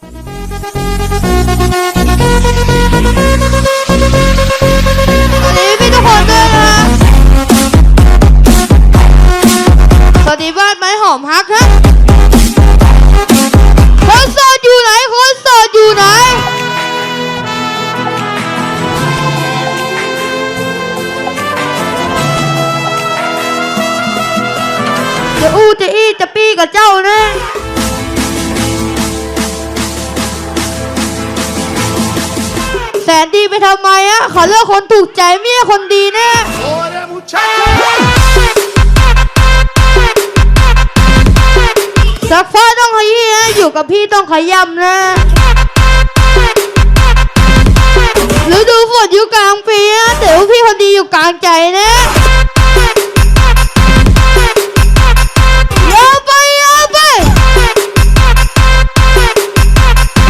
พี่ทุกคนด้วยนะสวัสดีบ้านไม้หอมฮักครับคนโสดอยู่ไหนคนโสดอยู่ไหนจะอู้จะอี้จะปี้กับเจ้านะแสนดีไปทำไมอะขอเลือกคนถูกใจไม่ใช่คนดีแน่สักฟ้าต้องขยี้นะอยู่กับพี่ต้องขยำนะฤดูฝนอยู่กลางปีนะแต่ว่าพี่คนดีอยู่กลางใจนะอย่าไป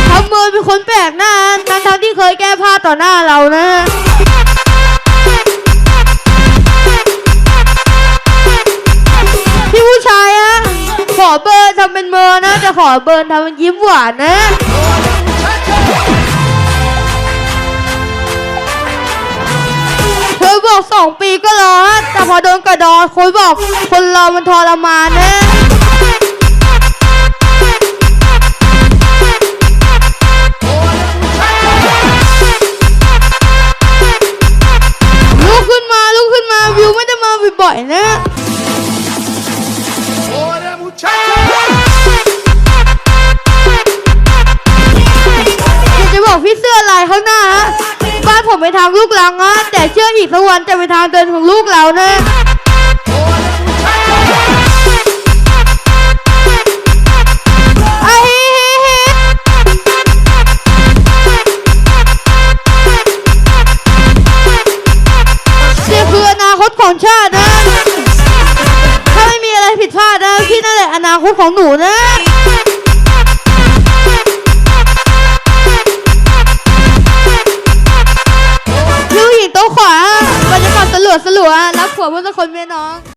ทำมือเป็นคนแปลกหน้าทั้งที่เคยแก้ผ้าต่อหน้าเรานะพี่ผู้ชายอะขอเบิร์นทำเป็นเมอนะจะขอเบิร์นทำเป็นยิ้มหวานนะเธอบอก2 ปีก็รอแต่พอโดนกระดอนคุยบอกคนรอมันทรมานนะลุกขึ้นมาวิวไม่ได้มาบ่อยๆนะจะบอกพี่เสื้อลายข้างหน้าบ้านผมไปทางลูกหลังนะแต่เชื่ออีกสักวันจะไปทางเดินของลูกเรานะนี่คืออนาคตของชาตินะถ้าไม่มีอะไรผิดพลาดนะพี่นั่นแหละอนาคตของหนูนะผู้หญิงโต๊ะขวาบรรยากาศสลัวรับผัวเมื่อสักคนเมียน้อง